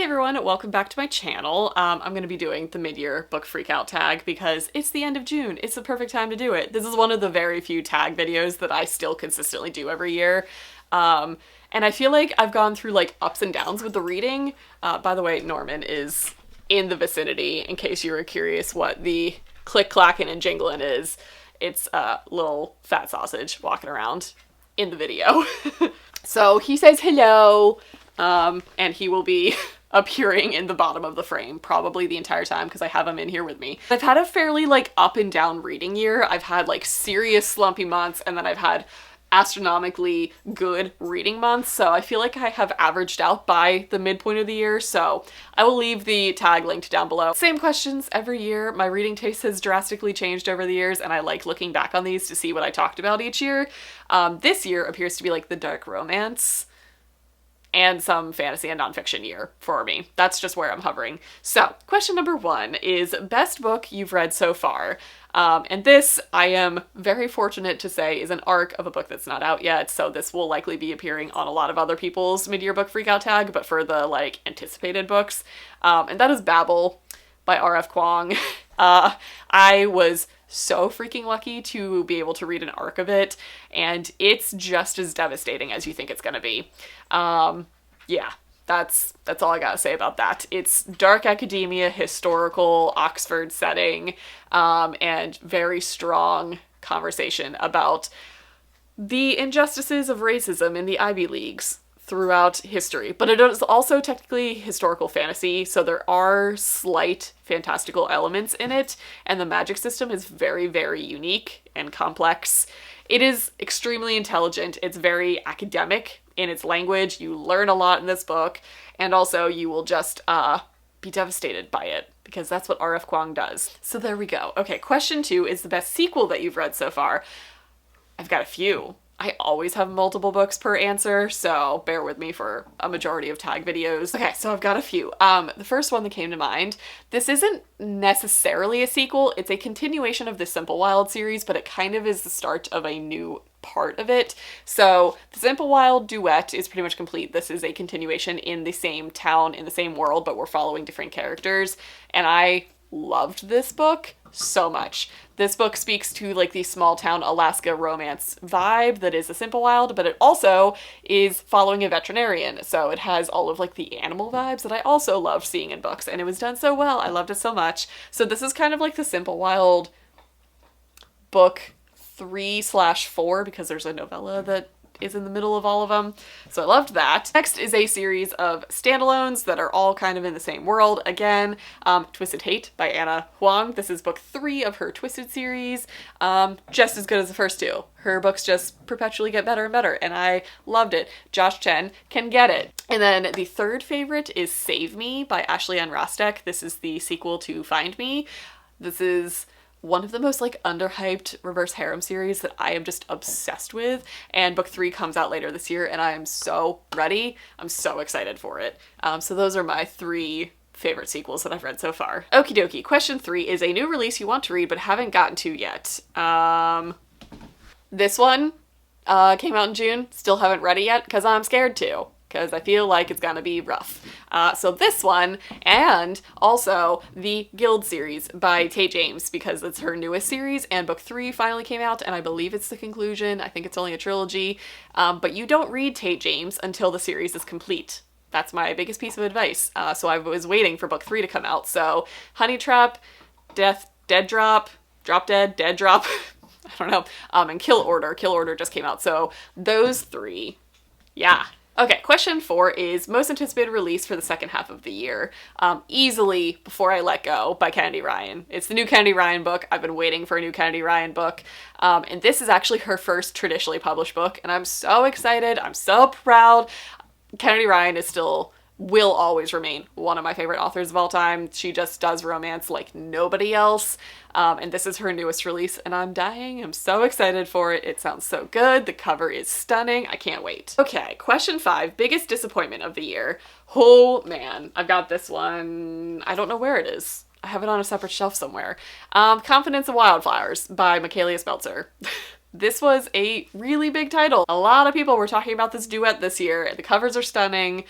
Hey everyone, welcome back to my channel. I'm going to be doing the mid-year book freakout tag because it's the end of June. It's the perfect time to do it. This is one of the very few tag videos that I still consistently do every year. And I feel like I've gone through like ups and downs with the reading. By the way, Norman is in the vicinity in case you were curious what the click-clacking and jingling is. It's a little fat sausage walking around in the video. So he says hello, and he will be appearing in the bottom of the frame probably the entire time because I have him in here with me. I've had a fairly like up and down reading year. I've had like serious slumpy months and then I've had astronomically good reading months, so I feel like I have averaged out by the midpoint of the year, so I will leave the tag linked down below. Same questions every year. My reading taste has drastically changed over the years and I like looking back on these to see what I talked about each year. This year appears to be like the dark romance and some fantasy and nonfiction year for me. That's just where I'm hovering. So, question number 1 is best book you've read so far. And this, I am very fortunate to say, is an arc of a book that's not out yet, so this will likely be appearing on a lot of other people's mid-year book freakout tag, but for the, like, anticipated books. And that is Babel by R.F. Kuang. I was so freaking lucky to be able to read an arc of it, and it's just as devastating as you think it's gonna be. Yeah, that's all I gotta say about that. It's dark academia, historical, Oxford setting, and very strong conversation about the injustices of racism in the Ivy Leagues throughout history. But it is also technically historical fantasy, so there are slight fantastical elements in it, and the magic system is very, very unique and complex. It is extremely intelligent. It's very academic in its language. You learn a lot in this book, and also you will just be devastated by it, because that's what R.F. Kuang does. So there we go. Okay, question 2 is the best sequel that you've read so far. I've got a few. I always have multiple books per answer, so bear with me for a majority of tag videos. Okay, so I've got a few. The first one that came to mind, this isn't necessarily a sequel, it's a continuation of the Simple Wild series, but it kind of is the start of a new part of it. So the Simple Wild duet is pretty much complete. This is a continuation in the same town, in the same world, but we're following different characters, and I loved this book so much. This book speaks to like the small town Alaska romance vibe that is a Simple Wild, but it also is following a veterinarian, so it has all of like the animal vibes that I also loved seeing in books, and it was done so well. I loved it so much. So this is kind of like the Simple Wild book 3/4 because there's a novella that is in the middle of all of them. So I loved that. Next is a series of standalones that are all kind of in the same world. Again, Twisted Hate by Anna Huang. This is book 3 of her Twisted series. Just as good as the first 2. Her books just perpetually get better and better, and I loved it. Josh Chen can get it. And then the third favorite is Save Me by Ashley Ann Rostek. This is the sequel to Find Me. This is one of the most like underhyped reverse harem series that I am just obsessed with, and book 3 comes out later this year and I am so ready. I'm so excited for it. So those are my 3 favorite sequels that I've read so far. Okie dokie. Question 3 is a new release you want to read but haven't gotten to yet. This one came out in June. Still haven't read it yet because I'm scared to, because I feel like it's gonna be rough. So this one, and also the Guild series by Tate James, because it's her newest series, and book 3 finally came out, and I believe it's the conclusion. I think it's only a trilogy, but you don't read Tate James until the series is complete. That's my biggest piece of advice. So I was waiting for book 3 to come out. So Honey Trap, Dead Drop, Drop Dead, Dead Drop, I don't know, and Kill Order. Kill Order just came out. So those 3, yeah. Okay, question 4 is most anticipated release for the second half of the year. Easily Before I Let Go by Kennedy Ryan. It's the new Kennedy Ryan book. I've been waiting for a new Kennedy Ryan book. And this is actually her first traditionally published book, and I'm so excited. I'm so proud. Kennedy Ryan will always remain one of my favorite authors of all time. She just does romance like nobody else. And this is her newest release, and I'm dying. I'm so excited for it. It sounds so good. The cover is stunning. I can't wait. Okay, question 5, biggest disappointment of the year. Oh man, I've got this one. I don't know where it is. I have it on a separate shelf somewhere. Confidence of Wildflowers by Michaela Speltzer. This was a really big title. A lot of people were talking about this duet this year. The covers are stunning.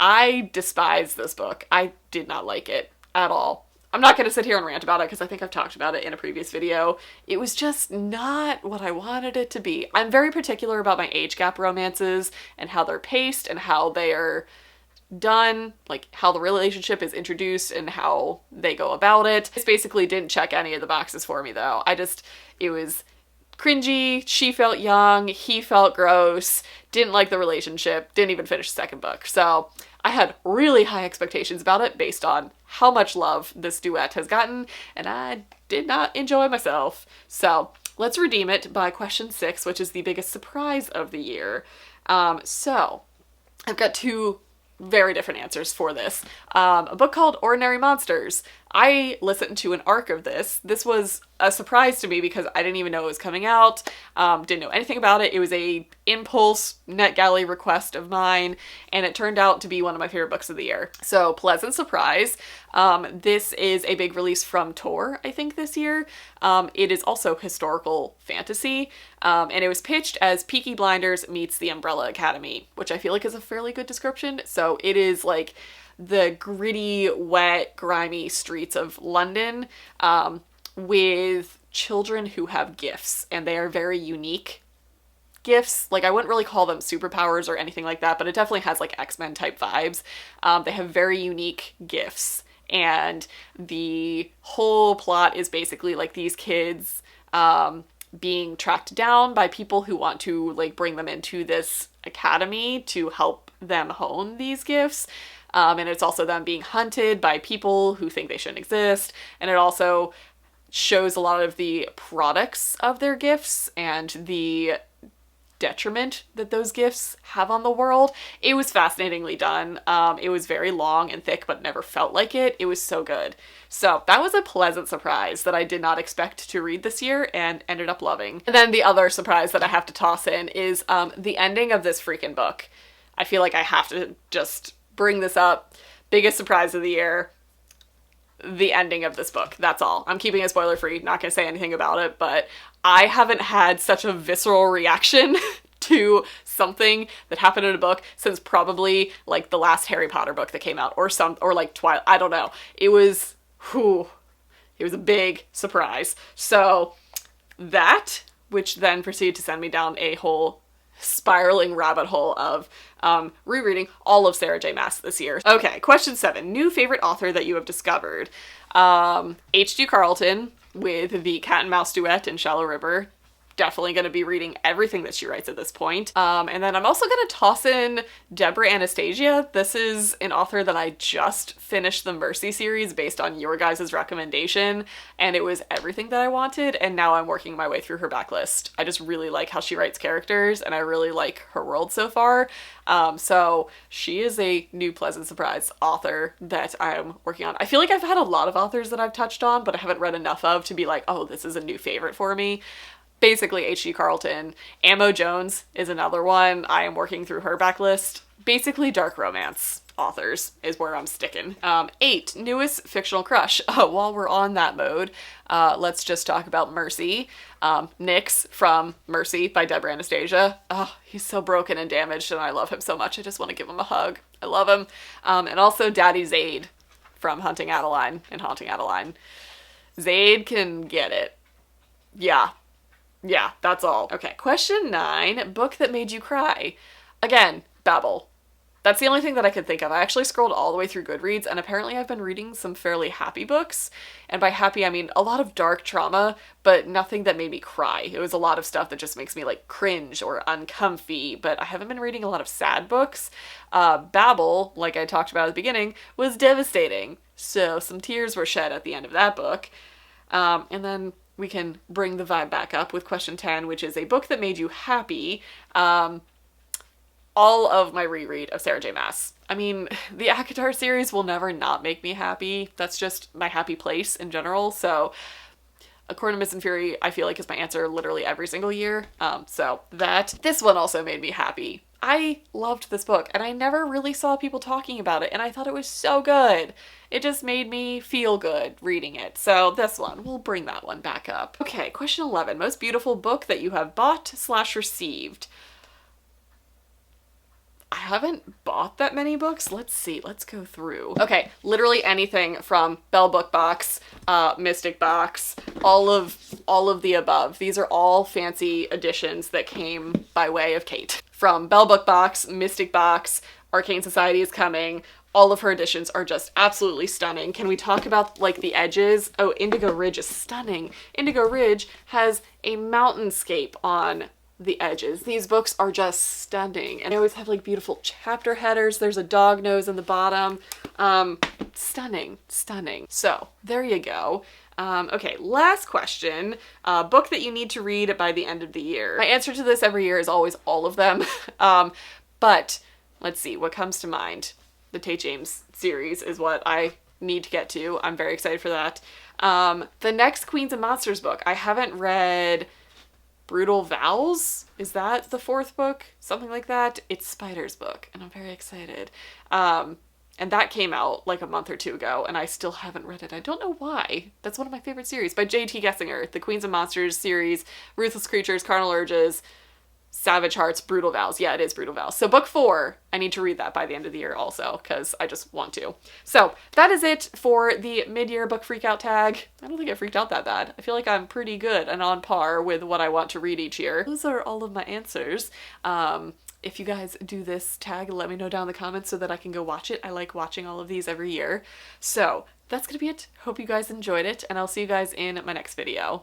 I despise this book. I did not like it at all. I'm not going to sit here and rant about it because I think I've talked about it in a previous video. It was just not what I wanted it to be. I'm very particular about my age gap romances and how they're paced and how they are done, like how the relationship is introduced and how they go about it. This basically didn't check any of the boxes for me though. It was cringy, she felt young, he felt gross, didn't like the relationship, didn't even finish the second book. So I had really high expectations about it based on how much love this duet has gotten, and I did not enjoy myself. So let's redeem it by question 6, which is the biggest surprise of the year. So I've got two very different answers for this. A book called Ordinary Monsters. I listened to an arc of this. This was a surprise to me because I didn't even know it was coming out. Didn't know anything about it. It was a impulse NetGalley request of mine, and it turned out to be one of my favorite books of the year. So pleasant surprise. This is a big release from Tor, I think, this year. It is also historical fantasy, and it was pitched as Peaky Blinders meets The Umbrella Academy, which I feel like is a fairly good description. So it is like the gritty, wet, grimy streets of London, with children who have gifts, and they are very unique gifts. Like, I wouldn't really call them superpowers or anything like that, but it definitely has like X-Men type vibes. They have very unique gifts, and the whole plot is basically like these kids being tracked down by people who want to like bring them into this academy to help them hone these gifts. And it's also them being hunted by people who think they shouldn't exist. And it also shows a lot of the products of their gifts and the detriment that those gifts have on the world. It was fascinatingly done. It was very long and thick, but never felt like it. It was so good. So that was a pleasant surprise that I did not expect to read this year and ended up loving. And then the other surprise that I have to toss in is the ending of this freaking book. I feel like I have to just bring this up. Biggest surprise of the year. The ending of this book. That's all. I'm keeping it spoiler free, not gonna say anything about it, but I haven't had such a visceral reaction to something that happened in a book since probably like the last Harry Potter book that came out, or like Twilight. I don't know. It was a big surprise. So that, which then proceeded to send me down a whole spiraling rabbit hole of rereading all of Sarah J. Maas this year. Okay, question 7. New favorite author that you have discovered. H.G. Carlton with the Cat and Mouse duet in Shallow River. Definitely going to be reading everything that she writes at this point. And then I'm also going to toss in Deborah Anastasia. This is an author that I just finished the Mercy series based on your guys' recommendation, and it was everything that I wanted, and now I'm working my way through her backlist. I just really like how she writes characters, and I really like her world so far. So she is a new pleasant surprise author that I'm working on. I feel like I've had a lot of authors that I've touched on, but I haven't read enough of to be like, oh, this is a new favorite for me. Basically H.G. Carlton. Amo Jones is another one. I am working through her backlist. Basically dark romance authors is where I'm sticking. 8, newest fictional crush. While we're on that mode, let's just talk about Mercy. Nyx from Mercy by Deborah Anastasia. Oh, he's so broken and damaged, and I love him so much. I just want to give him a hug. I love him. And also Daddy Zaid from Hunting Adeline and Haunting Adeline. Zaid can get it. Yeah, that's all. Okay, question 9, book that made you cry. Again, Babel. That's the only thing that I could think of. I actually scrolled all the way through Goodreads, and apparently I've been reading some fairly happy books. And by happy, I mean a lot of dark trauma, but nothing that made me cry. It was a lot of stuff that just makes me like cringe or uncomfy, but I haven't been reading a lot of sad books. Babel, like I talked about at the beginning, was devastating. So some tears were shed at the end of that book. And then we can bring the vibe back up with question 10, which is a book that made you happy. All of my reread of Sarah J. Maas. I mean, the ACOTAR series will never not make me happy. That's just my happy place in general. So A Court of Mist and Fury, I feel like, is my answer literally every single year. So this one also made me happy. I loved this book, and I never really saw people talking about it, and I thought it was so good. It just made me feel good reading it. So this one, we'll bring that one back up. Okay, question 11. Most beautiful book that you have bought/received. I haven't bought that many books. Let's see, let's go through. Okay, literally anything from Bell Book Box, Mystic Box, all of the above. These are all fancy editions that came by way of Kate. From Bell Book Box, Mystic Box, Arcane Society is coming. All of her editions are just absolutely stunning. Can we talk about like the edges? Oh, Indigo Ridge is stunning. Indigo Ridge has a mountainscape on the edges. These books are just stunning, and they always have like beautiful chapter headers. There's a dog nose in the bottom. Stunning, stunning. So there you go. Okay, last question. Book that you need to read by the end of the year. My answer to this every year is always all of them. But let's see what comes to mind. The Tate James series is what I need to get to. I'm very excited for that. The next Queens and Monsters book. I haven't read Brutal Vows. Is that the 4th book? Something like that. It's Spider's book, and I'm very excited. And that came out like a month or 2 ago, and I still haven't read it. I don't know why. That's one of my favorite series by J.T. Gessinger. The Queens and Monsters series, Ruthless Creatures, Carnal Urges, Savage Hearts, Brutal Vows. Yeah, it is Brutal Vows. So book 4, I need to read that by the end of the year also, because I just want to. So that is it for the mid-year book freakout tag. I don't think I freaked out that bad. I feel like I'm pretty good and on par with what I want to read each year. Those are all of my answers. If you guys do this tag, let me know down in the comments so that I can go watch it. I like watching all of these every year. So that's gonna be it. Hope you guys enjoyed it, and I'll see you guys in my next video.